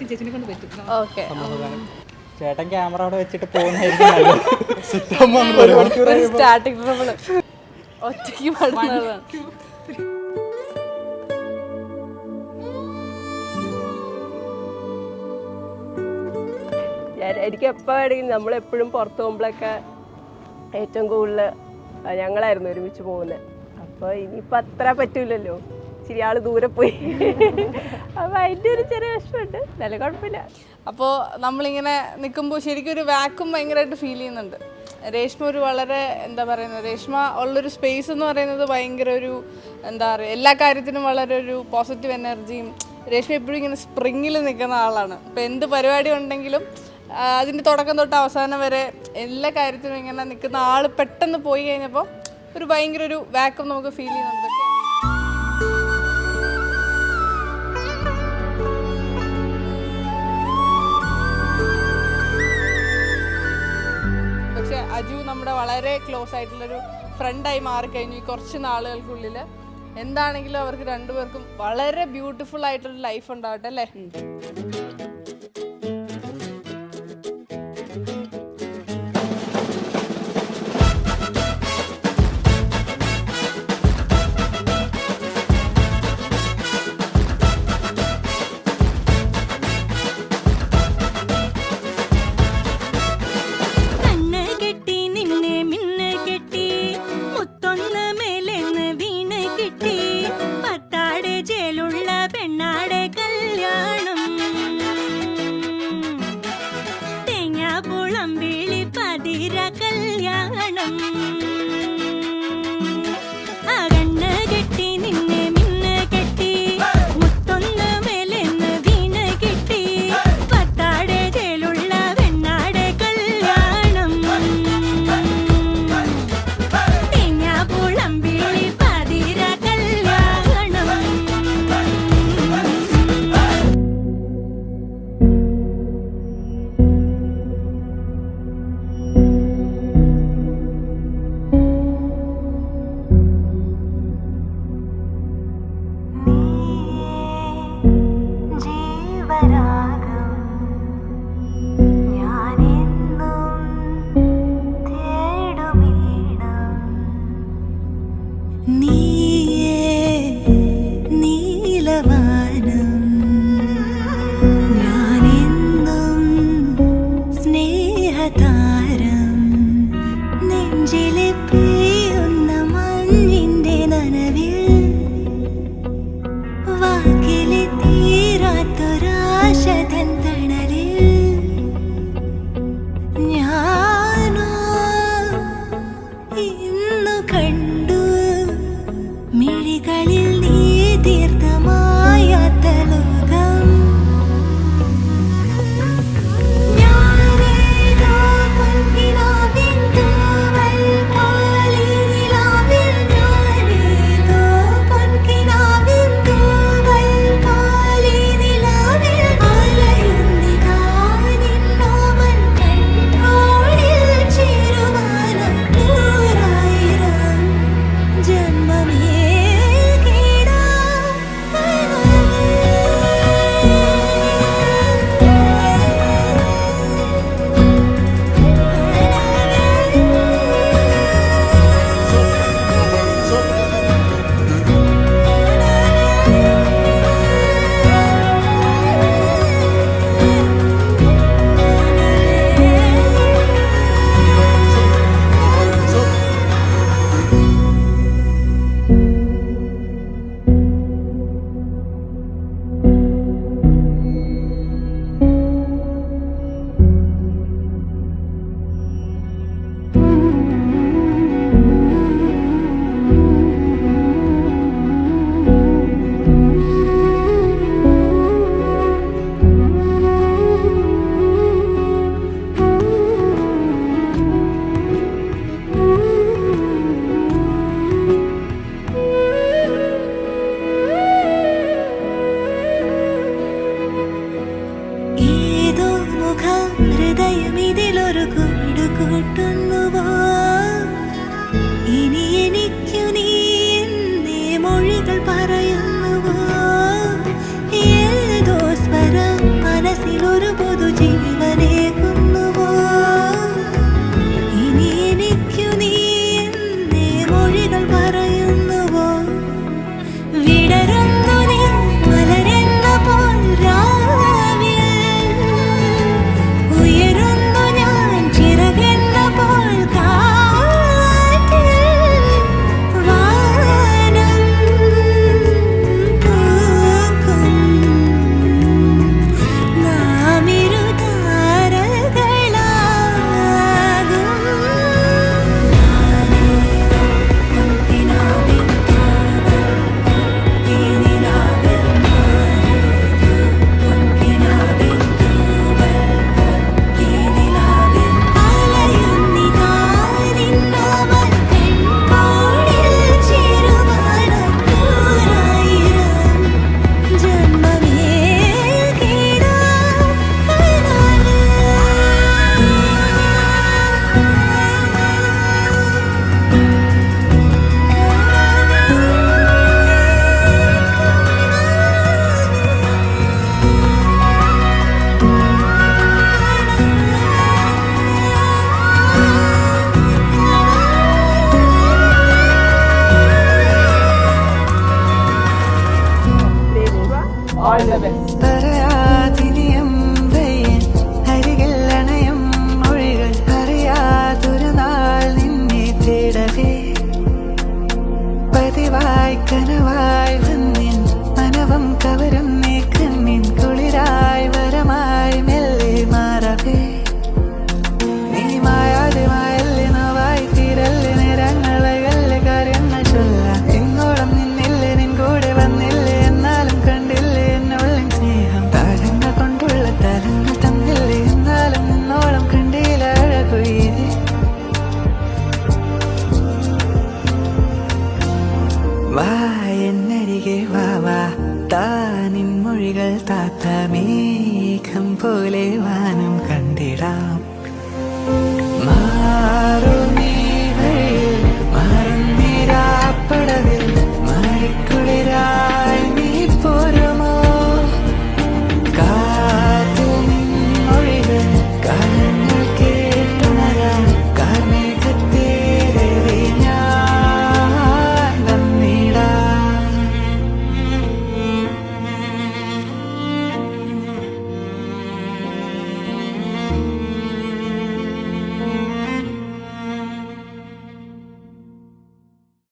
ചേച്ചിനെ കൊണ്ട് പറ്റും. ഓക്കെ. ചേട്ടൻ ക്യാമറ അവിടെ വെച്ചിട്ട് പോകുന്നതായിരിക്കും. സ്റ്റാർട്ടിങ് ട്രബിൾ ഒറ്റയ്ക്ക് പാടുന്നതാണ്. എനിക്ക് എപ്പോഴാണെങ്കിലും നമ്മളെപ്പോഴും പുറത്ത് പോകുമ്പോഴൊക്കെ ഏറ്റവും കൂടുതൽ ഞങ്ങളായിരുന്നു ഒരുമിച്ച് പോകുന്നത്. അപ്പോൾ ഇനിയിപ്പോൾ അത്ര പറ്റൂലല്ലോ, ഇച്ചിരി ആൾ ദൂരെ പോയി. അപ്പോൾ അതിൻ്റെ ഒരു ചെറിയ വിഷമമുണ്ട്, നല്ല കുഴപ്പമില്ല. അപ്പോൾ നമ്മളിങ്ങനെ നിൽക്കുമ്പോൾ ശരിക്കും ഒരു വാക്യൂം ഭയങ്കരമായിട്ട് ഫീൽ ചെയ്യുന്നുണ്ട്. രേഷ്മ ഒരു വളരെ എന്താ പറയുന്നത്, രേഷ്മ ഉള്ളൊരു സ്പേസ് എന്ന് പറയുന്നത് ഭയങ്കര ഒരു എന്താ പറയുക, എല്ലാ കാര്യത്തിനും വളരെ ഒരു പോസിറ്റീവ് എനർജിയും. രേഷ്മ എപ്പോഴും ഇങ്ങനെ സ്പ്രിങ്ങിൽ നിൽക്കുന്ന ആളാണ്. ഇപ്പോൾ എന്ത് പരിപാടി ഉണ്ടെങ്കിലും അതിൻ്റെ തുടക്കം തൊട്ട് അവസാനം വരെ എല്ലാ കാര്യത്തിനും ഇങ്ങനെ നിൽക്കുന്ന ആൾ പെട്ടെന്ന് പോയി കഴിഞ്ഞപ്പോൾ ഒരു ഭയങ്കര ഒരു വാക്യൂം നമുക്ക് ഫീൽ ചെയ്യുന്നുണ്ട്. പക്ഷെ അജു നമ്മുടെ വളരെ ക്ലോസ് ആയിട്ടുള്ളൊരു ഫ്രണ്ടായി മാറിക്കഴിഞ്ഞു ഈ കുറച്ച് നാളുകൾക്കുള്ളിൽ. എന്താണെങ്കിലും അവർക്ക് രണ്ടുപേർക്കും വളരെ ബ്യൂട്ടിഫുൾ ആയിട്ടൊരു ലൈഫ് ഉണ്ടാവട്ടെ അല്ലേ? പറയുന്നുവോ ഏതോ സ്വരം പറയാതിനിയും വയ്യൻ അരികിൽ അണയും മൊഴികൾ അറിയാതൊരു നാൾ നിന്നെ തേടവേ പതിവായി കനവായി വന്നിൻ മനവം കവരും നീ കണ്ണിൻ കുളിരായി വരമായി മെല്ലെ മാറവേ നീ മായാതെ മായല്ലേ നോവായി തീരല്ലേ നേരങ്ങളെ കാര്യങ്ങൾ ചൊല്ലാം ഇങ്ങോളം നിന്നില്ലേ നിൻ കൂടെ വന്നില്ലേ എന്നാലും കണ്ടില്ലേ എന്നോളം സ്നേഹം താരങ്ങൾ കൊണ്ടുള്ള തലങ്ങൾ തന്നില്ലേ എന്നാലും നിന്നോളം കണ്ടില്ല അഴകുയിരേ വാ എന്നരികെ വാ വാ താനിൻ മൊഴികൾ താത്ത മേഘം പോലെ വാനം കണ്ടിടാം മാറൂ